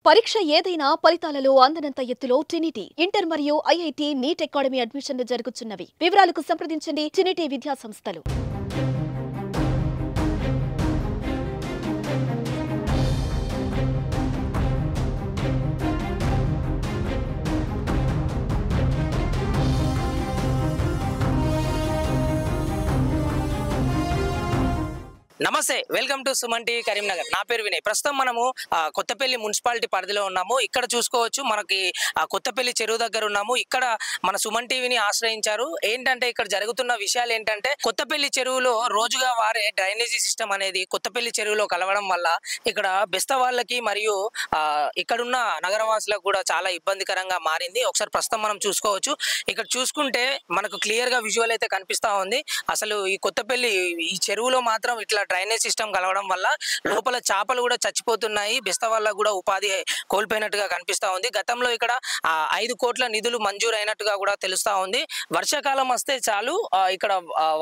పరీక్ష ఏదైనా ఫలితాలలో అందనంత ఎత్తులో ట్రినిటీ ఇంటర్ మరియు ఐఐటి నీట్ అకాడమీ అడ్మిషన్లు జరుగుతున్నవి. వివరాలకు సంప్రదించండి ట్రినిటీ విద్యా సంస్థలు. నమస్తే, welcome to Suman TV Karimnagar. నా పేరు వినయ్. ప్రస్తుతం మనము కొత్తపల్లి మున్సిపాలిటీ పరిధిలో ఉన్నాము. ఇక్కడ చూసుకోవచ్చు, మనకి కొత్తపల్లి చెరువు దగ్గర ఉన్నాము. ఇక్కడ మన సుమన్ టీవీని ఆశ్రయించారు. ఏంటంటే ఇక్కడ జరుగుతున్న విషయాలు ఏంటంటే, కొత్తపల్లి చెరువులో రోజుగా వారే డ్రైనేజీ సిస్టమ్ అనేది కొత్తపల్లి చెరువులో కలవడం వల్ల ఇక్కడ బెస్త వాళ్ళకి మరియు ఇక్కడున్న నగరవాసులకు కూడా చాలా ఇబ్బందికరంగా మారింది. ఒకసారి ప్రస్తుతం మనం చూసుకోవచ్చు. ఇక్కడ చూసుకుంటే మనకు క్లియర్ గా విజువల్ అయితే కనిపిస్తా ఉంది. అసలు ఈ కొత్తపల్లి ఈ చెరువులో మాత్రం ఇట్లా డ్రైనేజ్ సిస్టమ్ కలవడం వల్ల లోపల చేపలు కూడా చచ్చిపోతున్నాయి. బెస్త వాళ్ళకు కూడా ఉపాధి కోల్పోయినట్టుగా కనిపిస్తా ఉంది. గతంలో ఇక్కడ 5 కోట్ల నిధులు మంజూరు అయినట్టుగా కూడా తెలుస్తా ఉంది. వర్షాకాలం వస్తే చాలు ఇక్కడ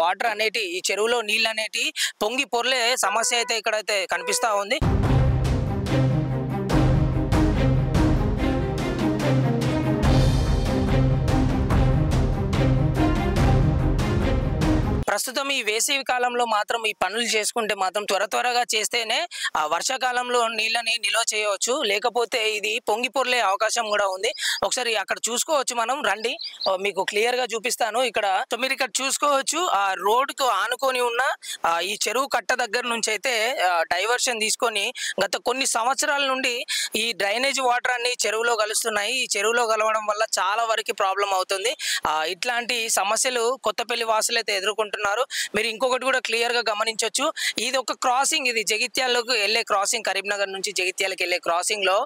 వాటర్ అనేటి ఈ చెరువులో నీళ్ళు అనేటి పొంగి పొర్లే సమస్య అయితే ఇక్కడైతే కనిపిస్తా ఉంది. ప్రస్తుతం ఈ వేసవి కాలంలో మాత్రం ఈ పనులు చేసుకుంటే మాత్రం త్వరగా చేస్తేనే వర్షాకాలంలో నీళ్ళని నిల్వ చేయవచ్చు. లేకపోతే ఇది పొంగి పొర్లే అవకాశం కూడా ఉంది. ఒకసారి అక్కడ చూసుకోవచ్చు, మనం రండి, మీకు క్లియర్ గా చూపిస్తాను. ఇక్కడ మీరు ఇక్కడ చూసుకోవచ్చు, ఆ రోడ్డుకు ఆనుకొని ఉన్న ఈ చెరువు కట్ట దగ్గర నుంచి అయితే డైవర్షన్ తీసుకొని గత కొన్ని సంవత్సరాల నుండి ఈ డ్రైనేజ్ వాటర్ అన్ని చెరువులో కలుస్తున్నాయి. ఈ చెరువులో కలవడం వల్ల చాలా వరకు ప్రాబ్లం అవుతుంది. ఇట్లాంటి సమస్యలు కొత్తపల్లి వాసులు అయితే ఎదుర్కొంటున్నారు. మీరు ఇంకొకటి కూడా క్లియర్ గా గమనించవచ్చు, ఇది ఒక క్రాసింగ్, ఇది జగిత్యాలకు వెళ్లే క్రాసింగ్, కరీంనగర్ నుంచి జగిత్యాలకు వెళ్లే క్రాసింగ్ లో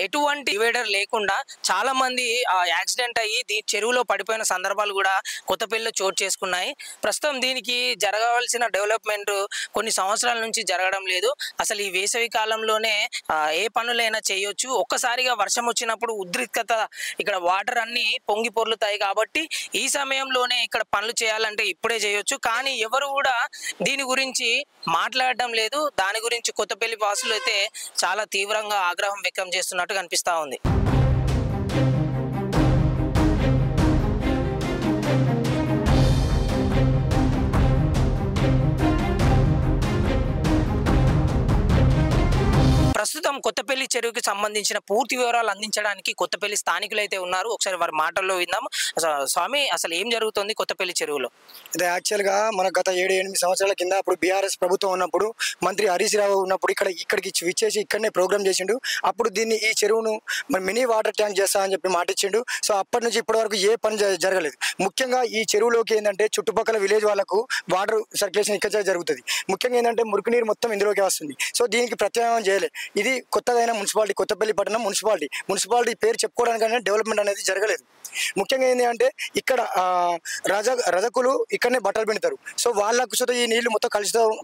ఎటువంటి డివైడర్ లేకుండా చాలా మంది యాక్సిడెంట్ అయ్యి చెరువులో పడిపోయిన సందర్భాలు కూడా కొత్తపల్లిలో చోటు చేసుకున్నాయి. ప్రస్తుతం దీనికి జరగవలసిన డెవలప్మెంట్ కొన్ని సంవత్సరాల నుంచి జరగడం లేదు. అసలు ఈ వేసవి కాలంలోనే ఏ పనులైనా చేయొచ్చు. ఒక్కసారిగా వర్షం వచ్చినప్పుడు ఉద్రిక్తత, ఇక్కడ వాటర్ అన్ని పొంగి పొర్లుతాయి. కాబట్టి ఈ సమయంలోనే ఇక్కడ పనులు చేయాలంటే ఇప్పుడే చేయొచ్చు. కానీ ఎవరు కూడా దీని గురించి మాట్లాడడం లేదు. దాని గురించి కొత్తపల్లి వాసులు అయితే చాలా తీవ్రంగా ఆగ్రహం వ్యక్తం చేస్తున్నట్టు కనిపిస్తా ఉంది. ప్రస్తుతం కొత్తపల్లి చెరువుకి సంబంధించిన పూర్తి వివరాలు అందించడానికి కొత్తపల్లి స్థానికులు అయితే ఉన్నారు. ఒకసారి వారి మాటల్లో విందాం. స్వామి, అసలు ఏం జరుగుతుంది కొత్తపల్లి చెరువులో? ఇది యాక్చువల్గా మన గత 7-8 సంవత్సరాల కింద అప్పుడు బీఆర్ఎస్ ప్రభుత్వం ఉన్నప్పుడు మంత్రి హరీష్ రావు ఉన్నప్పుడు ఇక్కడికి విచ్చేసి ఇక్కడనే ప్రోగ్రామ్ చేసిండు. అప్పుడు దీన్ని ఈ చెరువును మినీ వాటర్ ట్యాంక్ చేస్తామని చెప్పి మాట ఇచ్చిండు. సో అప్పటి నుంచి ఇప్పటి వరకు ఏ పని జరగలేదు. ముఖ్యంగా ఈ చెరువులోకి ఏంటంటే చుట్టుపక్కల విలేజ్ వాళ్ళకు వాటర్ సర్క్యులేషన్ ఇక్కడ జరుగుతుంది. ముఖ్యంగా ఏంటంటే మురికి నీరు మొత్తం ఇందులోకి వస్తుంది. సో దీనికి ప్రత్యామ్నాయం చేయలేదు. ఇది కొత్తదైన మున్సిపాలిటీ, కొత్తపల్లి పట్టణం మున్సిపాలిటీ పేరు చెప్పుకోవడానికైనా డెవలప్మెంట్ అనేది జరగలేదు. ముఖ్యంగా ఏంటి అంటే ఇక్కడ రజకులు ఇక్కడనే బట్టలు పిండుతారు. సో వాళ్ళకు సుత ఈ నీళ్లు మొత్తం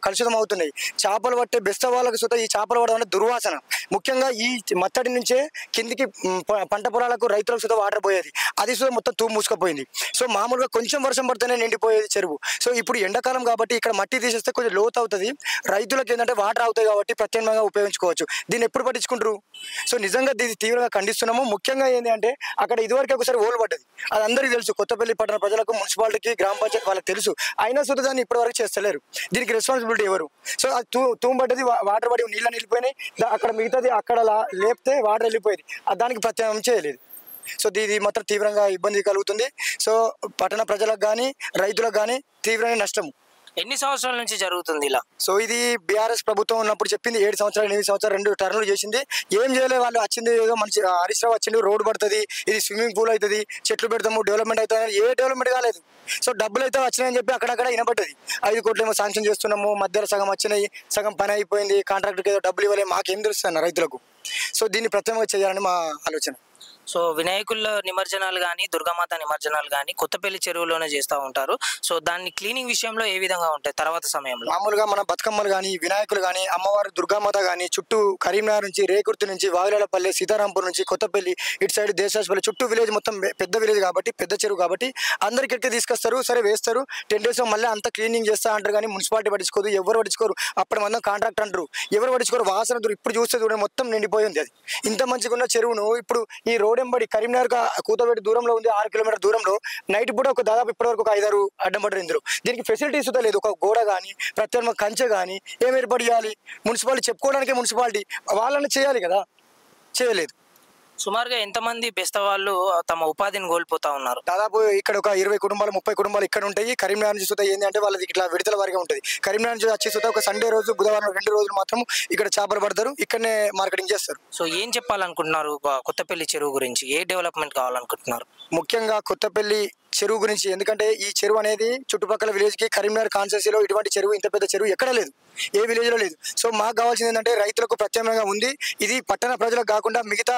కలుషితం అవుతున్నాయి. చేపలు పట్టే బెస్త వాళ్ళకు సుత ఈ చేపలు పడడం అంటే దుర్వాసన. ముఖ్యంగా ఈ మత్తడి నుంచే కిందికి పంట పొలాలకు రైతులకు సుత వాటర్ పోయేది. అది సుత మొత్తం తూము మూసుకుపోయింది. సో మామూలుగా కొంచెం వర్షం పడితేనే నిండిపోయేది చెరువు. సో ఇప్పుడు ఎండాకాలం కాబట్టి ఇక్కడ మట్టి తీసేస్తే కొంచెం లోతు అవుతుంది. రైతులకు ఏంటంటే వాటర్ అవుతాయి కాబట్టి ప్రత్యామ్నాయంగా ఉపయోగించుకోవచ్చు. దీన్ని ఎప్పుడు పట్టించుకుంటారు? సో నిజంగా దీన్ని తీవ్రంగా ఖండిస్తున్నాము. ముఖ్యంగా ఏంటి అంటే అక్కడ ఇదివరకు ఒకసారి ఓలు పడ్డది. అది అందరికీ తెలుసు. కొత్తపల్లి పట్టణ ప్రజలకు, మున్సిపాలిటీకి, గ్రామ పంచాయతీ వాళ్ళకి తెలుసు. అయినా సుత దాన్ని ఇప్పటివరకు చేస్తలేరు. దీనికి రెస్పాన్సిబిలిటీ ఎవరు? సో అది తూము పడ్డది, వాటర్ పడి నీళ్ళు వెళ్ళిపోయినాయి. అక్కడ మిగతాది అక్కడ లేపితే వాటర్ వెళ్ళిపోయేది. దానికి ప్రత్యామ్నాయం చేయలేదు. సో ఇది మాత్రం తీవ్రంగా ఇబ్బంది కలుగుతుంది. సో పట్టణ ప్రజలకు కానీ రైతులకు కానీ తీవ్రమైన నష్టము. ఎన్ని సంవత్సరాల నుంచి జరుగుతుంది ఇలా? సో ఇది బీఆర్ఎస్ ప్రభుత్వం ఉన్నప్పుడు చెప్పింది 7 సంవత్సరాలు 8 సంవత్సరాలు 2 టర్నులు చేసింది. ఏం చేయలేదు. వాళ్ళు వచ్చింది ఏదో మంచి హరీష్ రావు వచ్చిండు, రోడ్డు పడుతుంది, ఇది స్విమ్మింగ్ పూల్ అవుతుంది, చెట్లు పెడతాము, డెవలప్మెంట్ అవుతుంది. ఏ డెవలప్మెంట్ కాలేదు. సో డబ్బులు అయితే వచ్చినాయని చెప్పి అక్కడక్కడ వినపడ్డది. 5 కోట్లు ఏమో శాంక్షన్ చేస్తున్నాము, మధ్యలో సగం వచ్చినాయి, సగం పని అయిపోయింది, కాంట్రాక్టర్కి ఏదో డబ్బులు ఇవ్వలేదు. మాకేం తెలుస్తుంది రైతులకు? సో దీన్ని ప్రత్యేకంగా చేయాలని మా ఆలోచన. సో వినాయకుల నిమజ్జనాలు కానీ దుర్గామాత నిమజ్జనాలు కానీ కొత్తపల్లి చెరువులోనే చేస్తూ ఉంటారు. సో దాన్ని క్లీనింగ్ విషయంలో ఏ విధంగా ఉంటాయి తర్వాత సమయంలో? మామూలుగా మన బతుకమ్మలు కానీ వినాయకులు కానీ అమ్మవారు దుర్గామాత కానీ చుట్టూ కరీంనగర్ నుంచి రేకుర్తి నుంచి వావిలాలపల్లి సీతారాంపూర్ నుంచి కొత్తపల్లి ఇటు సైడ్ దేశాస్పల్లి చుట్టూ విలేజ్ మొత్తం పెద్ద విలేజ్ కాబట్టి పెద్ద చెరువు కాబట్టి అందరికి ఎక్కి తీసుకొస్తారు, సరే వేస్తారు 10 days మళ్ళీ అంతా క్లీనింగ్ చేస్తా అంటారు. కానీ మున్సిపాలిటీ పట్టించుకోదు, ఎవరు పట్టించుకోరు. అప్పటి మందం కాంట్రాక్ట్ అంటారు, ఎవరు పట్టించుకోరు. వాసన ఇప్పుడు చూస్తే చూడండి మొత్తం నిండిపోయి ఉంది. అది ఇంత మంచిగా ఉన్న చెరువును ఇప్పుడు ఈ రోడ్ ఎంబడి కరీంనగర్ కూతవేటి దూరంలో ఉంది, 6 kilometers దూరంలో నైట్ పూట దాదాపు ఇప్పటివరకు ఒక 5-6 అడ్డం పడ్డారు. ఇందులో దీనికి ఫెసిలిటీస్ లేదు. ఒక గోడ కానీ ప్రత్యేక కంచె కానీ ఏం ఏర్పాటు చేయాలి? మున్సిపాలిటీ చెప్పుకోవడానికి మున్సిపాలిటీ వాళ్ళని చేయాలి కదా, చేయలేదు. సుమారుగా ఎంతమంది బెస్తవాళ్ళు తమ ఉపాధిని కోల్పోతా ఉన్నారు? దాదాపు ఇక్కడ ఒక 20 కుటుంబాలు 30 కుటుంబాలు ఇక్కడ ఉంటాయి. కరీంనగర్ నుంచి చూస్తే ఏంటి అంటే వాళ్ళది ఇట్లా విడతల వారిగా ఉంటుంది. కరీంనగర్ నుంచి వచ్చి చూస్తే ఒక సండే రోజు బుధవారం 2 రోజులు మాత్రం ఇక్కడ చేపలు పడతారు, ఇక్కడనే మార్కెటింగ్ చేస్తారు. సో ఏం చెప్పాలనుకుంటున్నారు కొత్తపల్లి చెరువు గురించి? ఏ డెవలప్మెంట్ కావాలనుకుంటున్నారు? ముఖ్యంగా కొత్తపల్లి చెరువు గురించి, ఎందుకంటే ఈ చెరువు అనేది చుట్టుపక్కల విలేజ్ కి కరీంనగర్ కాన్స్టిట్యూన్సీలో ఇటువంటి చెరువు ఇంత పెద్ద చెరువు ఎక్కడ లేదు, ఏ విలేజ్ లో లేదు. సో మాకు కావాల్సింది ఏంటంటే రైతులకు ప్రత్యామ్నాయంగా ఉంది. ఇది పట్టణ ప్రజలకు కాకుండా మిగతా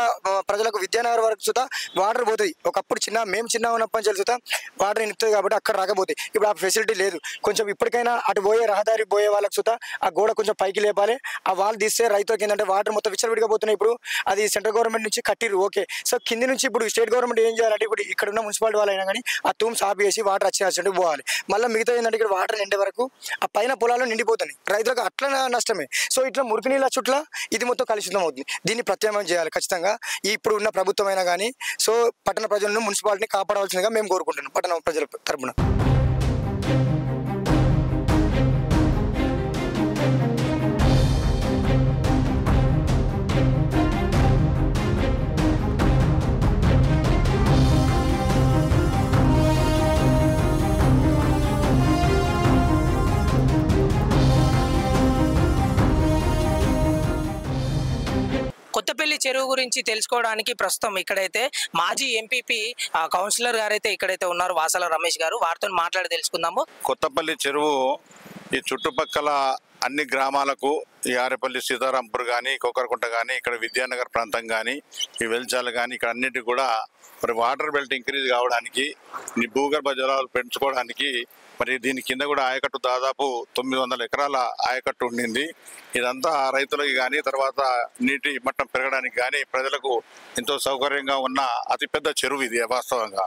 ప్రజలకు విద్యానగర్ వరకు చూతా వాటర్ పోతుంది. ఒకప్పుడు మేము చిన్న ఉన్నప్పటి నుంచి చూతా వాటర్ నింపుతుంది కాబట్టి అక్కడ రాకపోతాయి. ఇప్పుడు ఆ ఫెసిలిటీ లేదు. కొంచెం ఇప్పటికైనా అటు పోయే రహదారి పోయే వాళ్ళకి చూతా ఆ గోడ కొంచెం పైకి లేపాలి. ఆ వాళ్ళు తీస్తే రైతులకు ఏంటంటే వాటర్ మొత్తం విచ్చలవిడిగా పోతున్నాయి. ఇప్పుడు అది సెంట్రల్ గవర్నమెంట్ నుంచి కట్టిరు, ఓకే. సో కింది నుంచి ఇప్పుడు స్టేట్ గవర్నమెంట్ ఏం చేయాలంటే ఇప్పుడు ఇక్కడ ఉన్న మున్సిపాలిటీ వాళ్ళు అయినా కానీ ఆ తూమ్స్ ఆపేసి వాటర్ వచ్చినట్టు పోవాలి. మళ్ళీ మిగతా ఏంటంటే ఇక్కడ వాటర్ నిండే వరకు ఆ పైన పొలాలు నిండిపోతున్నాయి, రైతులకు అట్లా నష్టమే. సో ఇట్లా మురికి నీళ్ళ చుట్ల ఇది మొత్తం కలుషితం అవుతుంది. దీన్ని ప్రత్యామ్నాయం చేయాలి ఖచ్చితంగా ఇప్పుడు ఉన్న ప్రభుత్వం అయినా కానీ. సో పట్టణ ప్రజలను మున్సిపాలిటీని కాపాడవలసిందిగా మేము కోరుకుంటున్నాం పట్టణ ప్రజల తరపున. కొత్తపల్లి చెరువు గురించి తెలుసుకోవడానికి ప్రస్తుతం ఇక్కడైతే మాజీ ఎంపీపీ కౌన్సిలర్ గారైతే ఇక్కడైతే ఉన్నారు, వాసాల రమేష్ గారు. వారితో మాట్లాడి తెలుసుకుందాము. కొత్తపల్లి చెరువు ఈ చుట్టుపక్కల అన్ని గ్రామాలకు ఈ ఆరేపల్లి సీతారాంపూర్ కానీ కోకరకుంట కానీ ఇక్కడ విద్యానగర్ ప్రాంతం కానీ ఈ వెల్చాలు కానీ ఇక్కడ అన్నిటికీ కూడా మరి వాటర్ బెల్ట్ ఇంక్రీజ్ కావడానికి భూగర్భ జలాలు పెంచుకోవడానికి మరి దీని కింద కూడా ఆయకట్టు దాదాపు 900 ఎకరాల ఆయకట్టు ఉండింది. ఇదంతా రైతులకి కానీ తర్వాత నీటి మట్టం పెరగడానికి కానీ ప్రజలకు ఎంతో సౌకర్యంగా ఉన్న అతిపెద్ద చెరువు ఇది వాస్తవంగా.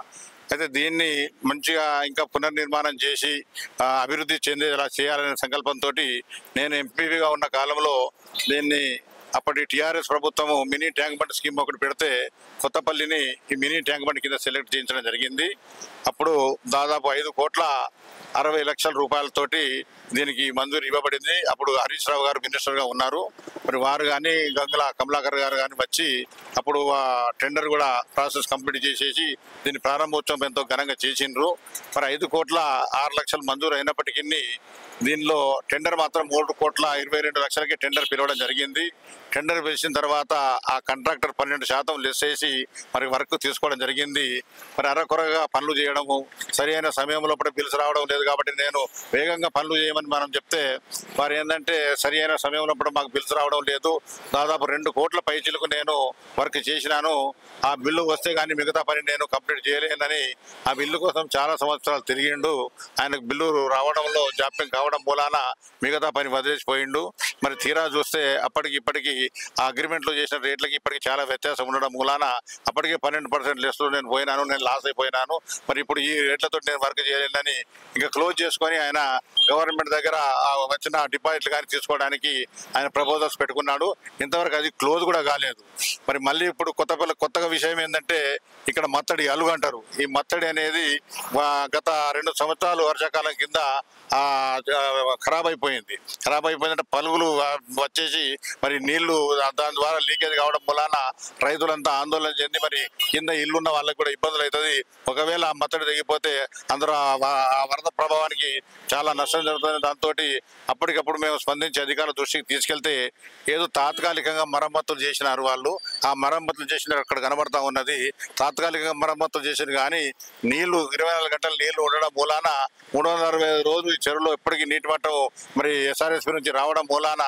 అయితే దీన్ని మంచిగా ఇంకా పునర్నిర్మాణం చేసి అభివృద్ధి చెందేలా చేయాలనే సంకల్పంతో నేను ఎంపీగా ఉన్న కాలంలో దీన్ని అప్పటి టీఆర్ఎస్ ప్రభుత్వము మినీ ట్యాంక్ బండ్ స్కీమ్ ఒకటి పెడితే కొత్తపల్లిని ఈ మినీ ట్యాంక్ బండ్ కింద సెలెక్ట్ చేయించడం జరిగింది. అప్పుడు దాదాపు 5,60,00,000 రూపాయలతోటి దీనికి మంజూరు ఇవ్వబడింది. అప్పుడు హరీష్ రావు గారు మినిస్టర్గా ఉన్నారు. మరి వారు కానీ గంగుల కమలాకర్ గారు కానీ వచ్చి అప్పుడు టెండర్ కూడా ప్రాసెస్ కంప్లీట్ చేసేసి దీని ప్రారంభోత్సవం ఎంతో ఘనంగా చేసిండ్రు. మరి 5,06,00,000 మంజూరు అయినప్పటికీ దీనిలో టెండర్ మాత్రం 3,22,00,000కి టెండర్ పిలవడం జరిగింది. టెండర్ పిలిచిన తర్వాత ఆ కాంట్రాక్టర్ 12% లెస్ చేసి మరి వర్క్ తీసుకోవడం జరిగింది. మరి అరకొరగా పనులు చేయడము, సరి అయిన సమయంలో బిల్స్ రావడం లేదు. కాబట్టి నేను వేగంగా పనులు చేయమని మనం చెప్తే వారు ఏంటంటే సరి అయిన సమయంలో మాకు బిల్స్ రావడం లేదు, దాదాపు 2 కోట్ల పైచీలకు నేను వర్క్ చేసినాను, ఆ బిల్లు వస్తే కానీ మిగతా పని నేను కంప్లీట్ చేయలేనని ఆ బిల్లు కోసం చాలా సంవత్సరాలు తిరిగిండు. ఆయనకు బిల్లు రావడంలో జాప్యం కావడం మూలాన మిగతా పని వదిలేసిపోయిండు. మరి తీరా చూస్తే అప్పటికి ఇప్పటికి ఆ అగ్రిమెంట్లో చేసిన రేట్లకి ఇప్పటికి చాలా వ్యత్యాసం ఉండడం మూలాన అప్పటికే 12% లెస్లో నేను పోయినాను, నేను లాస్ అయిపోయినాను. మరి ఇప్పుడు ఈ రేట్లతో నేను వర్క్ చేయలేదని ఇంకా క్లోజ్ చేసుకొని ఆయన గవర్నమెంట్ దగ్గర వచ్చిన డిపాజిట్లు కానీ తీసుకోవడానికి ఆయన ప్రపోజల్స్ పెట్టుకున్నాడు. ఇంతవరకు అది క్లోజ్ కూడా కాలేదు. మరి మళ్ళీ ఇప్పుడు కొత్తగా విషయం ఏంటంటే ఇక్కడ మత్తడి అలుగు అంటారు. ఈ మత్తడి అనేది గత 2 సంవత్సరాలు వర్షాకాలం కింద ఖరాబ్ అయిపోయిందంటే పలుగులు వచ్చేసి మరి నీళ్లు దాని ద్వారా లీకేజ్ కావడం వలన రైతులంతా ఆందోళన చెంది మరి కింద ఇల్లున్న వాళ్ళకి కూడా ఇబ్బందులు అవుతుంది. ఒకవేళ ఆ మత్తడి తెగిపోతే అందరూ ఆ వరద ప్రభావానికి చాలా నష్టం జరుగుతుంది. దాంతో అప్పటికప్పుడు మేము స్పందించి అధికారుల దృష్టికి తీసుకెళ్తే ఏదో తాత్కాలికంగా మరమ్మతులు చేసినారు వాళ్ళు. ఆ మరమ్మతులు చేసిన అక్కడ కనబడతా ఉన్నది. తాత్కాలికంగా మరమ్మతులు చేసిన కానీ నీళ్లు 24 గంటలు నీళ్లు ఉండడం మూలాన 365 రోజులు ఈ చెరువులో ఎప్పటికీ నీటి మట్టం మరి ఎస్ఆర్ఎస్పీ నుంచి రావడం మూలాన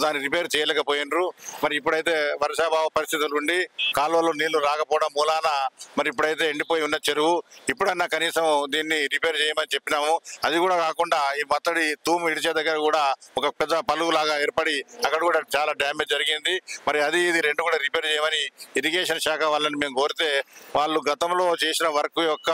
దాన్ని రిపేర్ చేయలేకపోయినరు. చేసిండ్రు. మరి ఇప్పుడైతే వర్షాభావ పరిస్థితులు ఉండి కాలువలో నీళ్లు రాకపోవడం మూలాన మరి ఇప్పుడైతే ఎండిపోయి ఉన్న చెరువు ఇప్పుడన్నా కనీసం దీన్ని రిపేర్ చేయమని చెప్పినాము. అది కూడా కాకుండా ఈ మత్తడి తూము ఇడిచే దగ్గర కూడా ఒక పెద్ద పలుగు లాగా ఏర్పడి అక్కడ కూడా చాలా డ్యామేజ్ జరిగింది. మరి అది ఇది రెండు కూడా రిపేర్ చేయమని ఇరిగేషన్ శాఖ వాళ్ళని మేము కోరితే వాళ్ళు గతంలో చేసిన వర్క్ యొక్క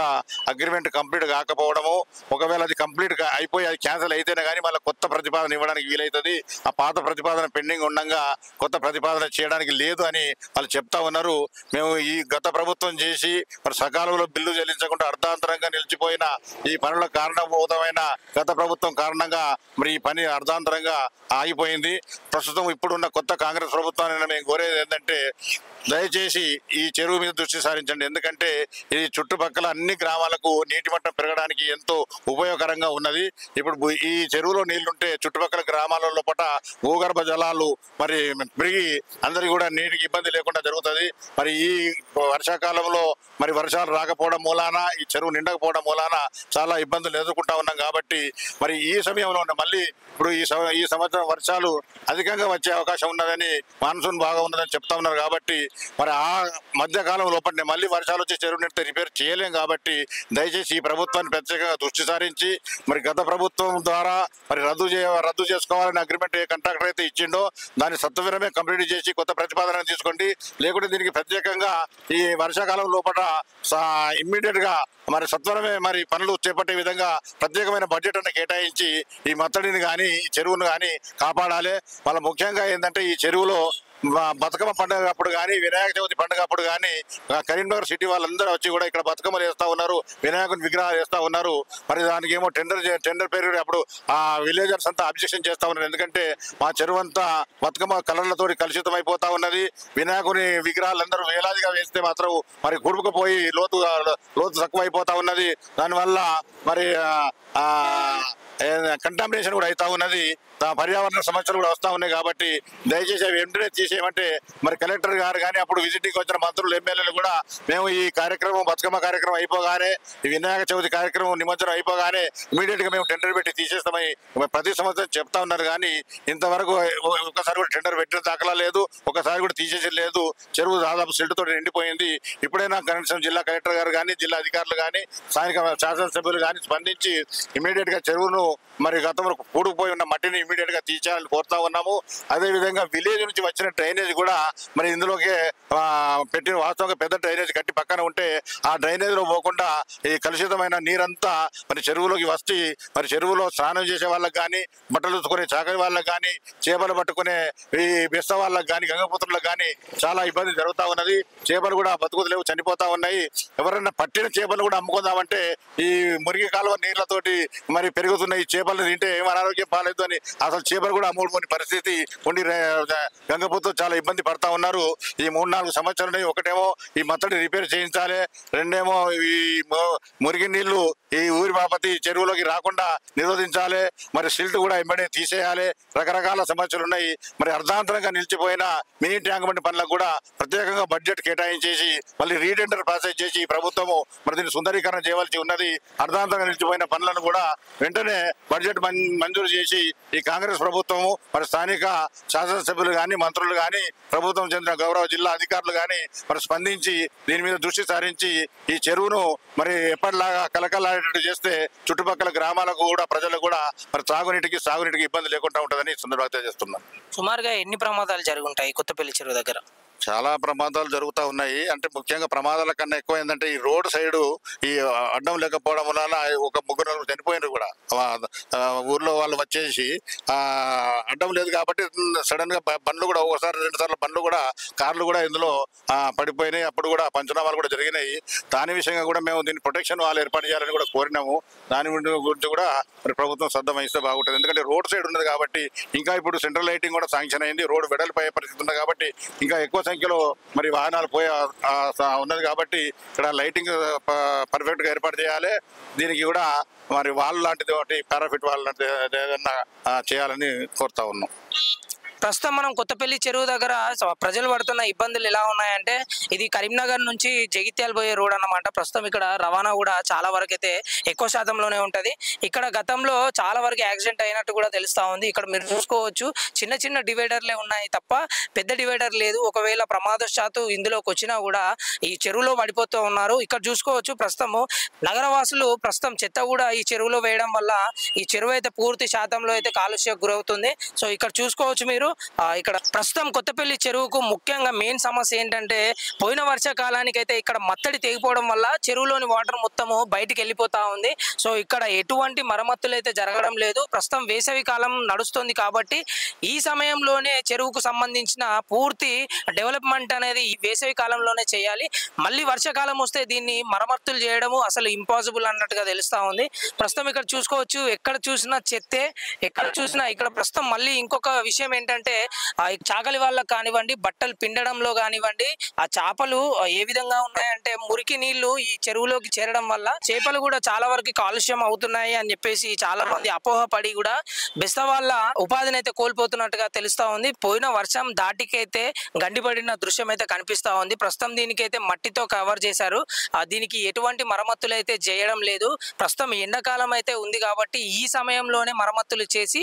అగ్రిమెంట్ కంప్లీట్ కాకపోవడము, ఒకవేళ అది కంప్లీట్ అయిపోయి అది క్యాన్సిల్ అయితేనే కానీ మళ్ళీ కొత్త ప్రతిపాదన ఇవ్వడానికి వీలవుతుంది, ఆ పాత ప్రతిపాదన పెండింగ్ ఉండగా కొత్త ప్రతిపాదన చేయడానికి లేదు అని వాళ్ళు చెప్తా ఉన్నారు. మేము ఈ గత ప్రభుత్వం చేసి మరి సకాలంలో బిల్లు చెల్లించకుండా అర్ధాంతరంగా నిలిచిపోయిన ఈ పనుల కారణభూతమైన గత ప్రభుత్వం కారణంగా మరి ఈ పని అర్ధాంతరంగా ఆగిపోయింది. ప్రస్తుతం ఇప్పుడున్న కొత్త కాంగ్రెస్ ప్రభుత్వాన్ని మేము కోరేది ఏంటంటే దయచేసి ఈ చెరువు మీద దృష్టి సారించండి. ఎందుకంటే ఇది చుట్టుపక్కల అన్ని గ్రామాలకు నీటి మట్టం పెరగడానికి ఎంతో ఉపయోగకరంగా ఉన్నది. ఇప్పుడు ఈ చెరువులో నీళ్లుంటే చుట్టుపక్కల గ్రామాల లోపల భూగర్భ జలాలు మరి పెరిగి అందరికీ కూడా నీటికి ఇబ్బంది లేకుండా జరుగుతుంది. మరి ఈ వర్షాకాలంలో మరి వర్షాలు రాకపోవడం మూలాన ఈ చెరువు నిండకపోవడం మూలాన చాలా ఇబ్బందులు ఎదుర్కొంటా ఉన్నాం. కాబట్టి మరి ఈ సమయంలో మళ్ళీ ఇప్పుడు ఈ సంవత్సరం వర్షాలు అధికంగా వచ్చే అవకాశం ఉన్నదని, మాన్సూన్ బాగా ఉన్నదని చెప్తా ఉన్నారు. కాబట్టి మరి ఆ మధ్యకాలం లోపల మళ్ళీ వర్షాలు వచ్చి చెరువు నిండితే రిపేర్ చేయలేం. కాబట్టి దయచేసి ఈ ప్రభుత్వాన్ని ప్రత్యేకంగా దృష్టి సారించి మరి గత ప్రభుత్వం ద్వారా మరి రద్దు చేసుకోవాలని అగ్రిమెంట్ ఏ కాంట్రాక్టర్ అయితే ఇచ్చిండో దాన్ని సత్వరమే కంప్లీట్ చేసి కొత్త ప్రతిపాదన తీసుకోండి. లేకుంటే దీనికి ప్రత్యేకంగా ఈ వర్షాకాలం లోపల ఇమ్మీడియట్ గా మరి సత్వరమే మరి పనులు చేపట్టే విధంగా ప్రత్యేకమైన బడ్జెట్ అన్న కేటాయించి ఈ మత్తడిని కానీ ఈ చెరువును కానీ కాపాడాలి. వాళ్ళ ముఖ్యంగా ఏంటంటే ఈ చెరువులో బతుకమ్మ పండుగ అప్పుడు కానీ వినాయక చవితి పండుగ అప్పుడు కానీ కరీంనగర్ సిటీ వాళ్ళందరూ వచ్చి కూడా ఇక్కడ బతుకమ్మలు వేస్తూ ఉన్నారు, వినాయకుని విగ్రహాలు వేస్తూ ఉన్నారు. మరి దానికి ఏమో టెండర్ పేరు అప్పుడు ఆ విలేజర్స్ అంతా అబ్జెక్షన్ చేస్తూ ఉన్నారు. ఎందుకంటే మా చెరువు అంతా బతుకమ్మ కలర్లతో కలుషితం అయిపోతా ఉన్నది. వినాయకుని విగ్రహాలు అందరూ వేలాదిగా వేస్తే మాత్రం మరి గుడుకుపోయి లోతు తక్కువ అయిపోతా ఉన్నది. దానివల్ల మరి కంటామినేషన్ కూడా అవుతా ఉన్నది, పర్యావరణ సమస్యలు కూడా వస్తూ ఉన్నాయి. కాబట్టి దయచేసి అవి వెంటనే తీసేయమంటే మరి కలెక్టర్ గారు కానీ అప్పుడు విజిటింగ్ వచ్చిన మంత్రులు ఎమ్మెల్యేలు కూడా మేము ఈ కార్యక్రమం బతుకమ్మ కార్యక్రమం అయిపోగానే ఈ వినాయక చవితి కార్యక్రమం నిమజ్జనం అయిపోగానే ఇమీడియట్ గా మేము టెండర్ పెట్టి తీసేస్తామని ప్రతి సంవత్సరం చెప్తా ఉన్నారు. కానీ ఇంతవరకు ఒకసారి కూడా టెండర్ పెట్టిన దాఖలా లేదు, ఒకసారి కూడా తీసేసి లేదు. చెరువు దాదాపు సిల్టుతో నిండిపోయింది. ఇప్పుడైనా కనీసం జిల్లా కలెక్టర్ గారు కానీ జిల్లా అధికారులు కానీ స్థానిక శాసనసభ్యులు కానీ స్పందించి ఇమీడియట్ గా చెరువును మరి గతంలో కూడుకుపోయి ఉన్న మట్టిని ఇమీడియట్ గా తీర్చాలని కోరుతా ఉన్నాము. అదేవిధంగా విలేజ్ నుంచి వచ్చిన డ్రైనేజ్ కూడా మరి ఇందులోకి పెట్టిన వాస్తవంగా పెద్ద డ్రైనేజ్ కట్టి పక్కన ఉంటే ఆ డ్రైనేజ్ లో పోకుండా ఈ కలుషితమైన నీరంతా మరి చెరువులోకి వచ్చి మరి చెరువులో స్నానం చేసే వాళ్ళకి కానీ, బట్టలు ఉతుకునే చాకరి వాళ్ళకి కానీ, చేపలు పట్టుకునే ఈ బెస్త వాళ్ళకి కానీ, గంగపుత్రులకు కానీ చాలా ఇబ్బంది జరుగుతూ ఉన్నది. చేపలు కూడా బతుకుతలేవు, చనిపోతా ఉన్నాయి. ఎవరైనా పట్టిన చేపలు కూడా అమ్ముకుందామంటే ఈ మురికి కాలువ నీళ్లతోటి మరి పెరుగుతున్న ఈ చేపలు తింటే ఏం అనారోగ్యం పాలేదు అని అసలు చేపలు కూడా అమ్ముడుపోని పరిస్థితి ఉండి గంగపుత్రులు చాలా ఇబ్బంది పడతా ఉన్నారు. ఈ 3-4 సంవత్సరాలు ఒకటేమో ఈ మత్తడి రిపేర్ చేయించాలి, రెండేమో ఈ మురికి నీళ్లు ఈ ఊరి బాపతి చెరువులోకి రాకుండా నిరోధించాలి, మరి సిల్ట్ కూడా వెంబడే తీసేయాలి. రకరకాల సమస్యలు ఉన్నాయి. మరి అర్ధాంతరంగా నిలిచిపోయిన మినీ ట్యాంక్ బండి పనులకు కూడా ప్రత్యేకంగా బడ్జెట్ కేటాయించేసి మళ్ళీ రీటెండర్ ప్రాసెస్ చేసి ప్రభుత్వము మరి దీన్ని సుందరీకరణ చేయవలసి ఉన్నది. అర్ధాంతరంగా నిలిచిపోయిన పనులను కూడా వెంటనే బడ్జెట్ మంజూరు చేసి ఈ కాంగ్రెస్ ప్రభుత్వము మరి స్థానిక శాసనసభ్యులు కానీ, మంత్రులు కానీ, ప్రభుత్వం చెందిన గౌరవ జిల్లా అధికారులు కానీ మరి స్పందించి దీని మీద దృష్టి సారించి ఈ చెరువును మరి ఎప్పటిలాగా కలకలాడేటట్టు చేస్తే చుట్టుపక్కల గ్రామాలకు కూడా ప్రజలకు కూడా మరి సాగునీటికి ఇబ్బంది లేకుండా ఉంటుందని సందర్భంగా తెలియజేస్తున్నాను. సుమారుగా ఎన్ని ప్రమాదాలు జరుగుంటాయి కొత్తపల్లి చెరువు దగ్గర? చాలా ప్రమాదాలు జరుగుతూ ఉన్నాయి. అంటే ముఖ్యంగా ప్రమాదాల కన్నా ఎక్కువ ఏంటంటే ఈ రోడ్ సైడు ఈ అడ్డం లేకపోవడం వల్ల ఒక 3 చనిపోయినారు కూడా. ఊర్లో వాళ్ళు వచ్చేసి అడ్డం లేదు కాబట్టి సడన్ గా బండ్లు కూడా ఒకసారి 2 సార్లు బండ్లు కూడా కార్లు కూడా ఇందులో పడిపోయినాయి. అప్పుడు కూడా పంచనామాలు కూడా జరిగినాయి. దాని విషయంగా కూడా మేము దీన్ని ప్రొటెక్షన్ వాళ్ళు ఏర్పాటు చేయాలని కూడా కోరినాము. దాని గురించి కూడా మరి ప్రభుత్వం శ్రద్ధ వహిస్తే బాగుంటుంది. ఎందుకంటే రోడ్ సైడ్ ఉన్నది కాబట్టి ఇంకా ఇప్పుడు సెంట్రల్ లైటింగ్ కూడా శాంక్షన్ అయింది. రోడ్డు వెడల్పోయే పరిస్థితి ఉంది కాబట్టి ఇంకా ఎక్కువ సంఖ్యలో మరి వాహనాలు పోయే ఉన్నది కాబట్టి ఇక్కడ లైటింగ్ పర్ఫెక్ట్ గా ఏర్పాటు చేయాలి. దీనికి కూడా మరి వాల్ లాంటిది ఒకటి పారాఫిట్ వాల్ లాంటిది ఏదన్నా చేయాలని కోరుతా ఉన్నాం. ప్రస్తుతం మనం కొత్తపల్లి చెరువు దగ్గర ప్రజలు పడుతున్న ఇబ్బందులు ఎలా ఉన్నాయంటే, ఇది కరీంనగర్ నుంచి జగిత్యాల పోయే రోడ్ అన్నమాట. ప్రస్తుతం ఇక్కడ రవాణా కూడా చాలా వరకు అయితే ఎక్కువ శాతంలోనే ఉంటది. ఇక్కడ గతంలో చాలా వరకు యాక్సిడెంట్ అయినట్టు కూడా తెలుస్తా ఉంది. ఇక్కడ మీరు చూసుకోవచ్చు, చిన్న చిన్న డివైడర్లే ఉన్నాయి తప్ప పెద్ద డివైడర్ లేదు. ఒకవేళ ప్రమాదవశాత్తు ఇందులోకి వచ్చినా కూడా ఈ చెరువులో పడిపోతూ ఉన్నారు. ఇక్కడ చూసుకోవచ్చు, ప్రస్తుతము నగరవాసులు ప్రస్తుతం చెత్త కూడా ఈ చెరువులో వేయడం వల్ల ఈ చెరువు అయితే పూర్తి శాతంలో అయితే కాలుష్యం గురవుతుంది. సో ఇక్కడ చూసుకోవచ్చు మీరు, ఇక్కడ ప్రస్తుతం కొత్తపల్లి చెరువుకు ముఖ్యంగా మెయిన్ సమస్య ఏంటంటే, పోయిన వర్షాకాలానికి అయితే ఇక్కడ మత్తడి తెగిపోవడం వల్ల చెరువులోని వాటర్ మొత్తము బయటికి వెళ్ళిపోతా ఉంది. సో ఇక్కడ ఎటువంటి మరమ్మతులు అయితే జరగడం లేదు. ప్రస్తుతం వేసవి కాలం నడుస్తుంది కాబట్టి ఈ సమయంలోనే చెరువుకు సంబంధించిన పూర్తి డెవలప్మెంట్ అనేది ఈ వేసవి కాలంలోనే చేయాలి. మళ్ళీ వర్షాకాలం వస్తే దీన్ని మరమ్మతులు చేయడము అసలు ఇంపాసిబుల్ అన్నట్టుగా తెలుస్తా ఉంది. ప్రస్తుతం ఇక్కడ చూసుకోవచ్చు, ఎక్కడ చూసినా చెత్తే, ఎక్కడ చూసినా. ఇక్కడ ప్రస్తుతం మళ్ళీ ఇంకొక విషయం ఏంటంటే, చాకలి వాళ్ళకి కానివ్వండి, బట్టలు పిండడంలో కానివ్వండి, ఆ చేపలు ఏ విధంగా ఉన్నాయంటే మురికి నీళ్లు ఈ చెరువులోకి చేరడం వల్ల చేపలు కూడా చాలా వరకు కాలుష్యం అవుతున్నాయి అని చెప్పేసి చాలా మంది అపోహపడి కూడా బెస్త వాళ్ళ ఉపాధిని అయితే కోల్పోతున్నట్టుగా తెలుస్తా ఉంది. పోయిన వర్షం దాటికైతే గండిపడిన దృశ్యం అయితే కనిపిస్తా ఉంది. ప్రస్తుతం దీనికైతే మట్టితో కవర్ చేశారు. దీనికి ఎటువంటి మరమ్మతులు అయితే చేయడం లేదు. ప్రస్తుతం ఎండాకాలం అయితే ఉంది కాబట్టి ఈ సమయంలోనే మరమ్మతులు చేసి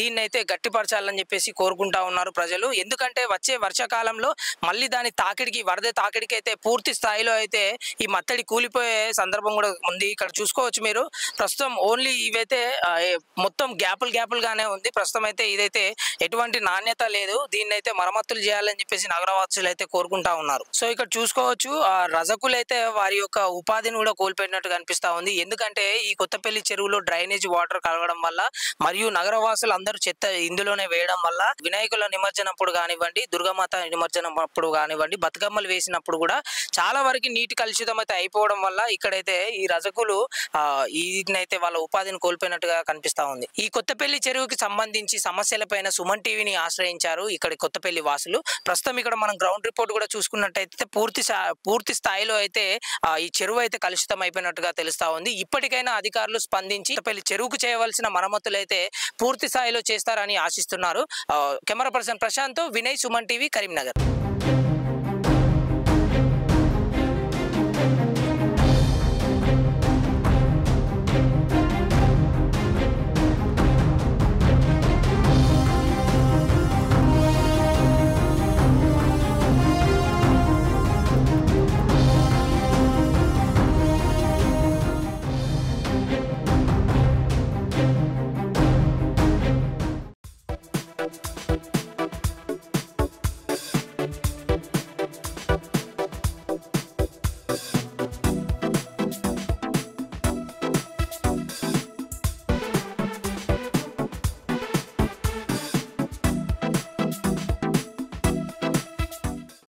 దీన్ని అయితే గట్టిపరచాలని చెప్పేసి కోరుకుంటా ఉన్నారు ప్రజలు. ఎందుకంటే వచ్చే వర్షాకాలంలో మళ్ళీ దాని తాకిడికి, వరద తాకిడికి అయితే పూర్తి స్థాయిలో అయితే ఈ మత్తడి కూలిపోయే సందర్భం కూడా ఉంది. ఇక్కడ చూసుకోవచ్చు మీరు, ప్రస్తుతం ఓన్లీ ఇవైతే మొత్తం గ్యాపులు గానే ఉంది. ప్రస్తుతం అయితే ఇదైతే ఎటువంటి నాణ్యత లేదు. దీన్ని అయితే మరమ్మతులు చేయాలని చెప్పేసి నగరవాసులు అయితే కోరుకుంటా ఉన్నారు. సో ఇక్కడ చూసుకోవచ్చు, రజకులు అయితే వారి యొక్క ఉపాధిని కూడా కోల్పోయినట్టు కనిపిస్తా ఉంది. ఎందుకంటే ఈ కొత్తపల్లి చెరువులో డ్రైనేజ్ వాటర్ కలగడం వల్ల మరియు నగరవాసులు అందరూ చెత్త ఇందులోనే వేయడం వల్ల వినాయకుల నిమజ్జనప్పుడు కానివ్వండి, దుర్గామాత నిమజ్జనం అప్పుడు కానివ్వండి, బతుకమ్మలు వేసినప్పుడు కూడా చాలా వరకు నీటి కలుషితం అయితే అయిపోవడం వల్ల ఇక్కడైతే ఈ రజకులు ఈయనైతే వాళ్ళ ఉపాధిని కోల్పోయినట్టుగా కనిపిస్తా ఉంది. ఈ కొత్తపల్లి చెరువుకి సంబంధించి సమస్యలపైన సుమన్ టీవీని ఆశ్రయించారు ఇక్కడ కొత్తపల్లి వాసులు. ప్రస్తుతం ఇక్కడ మనం గ్రౌండ్ రిపోర్ట్ కూడా చూసుకున్నట్టయితే పూర్తి స్థాయిలో అయితే ఈ చెరువు అయితే కలుషితం అయిపోయినట్టుగా తెలుస్తా ఉంది. ఇప్పటికైనా అధికారులు స్పందించి కొత్తపల్లి చెరువుకు చేయవలసిన మరమ్మతులు అయితే పూర్తి స్థాయిలో చేస్తారని ఆశిస్తున్నారు. Camera person Prashant, Vinay, Suman TV, Karimnagar.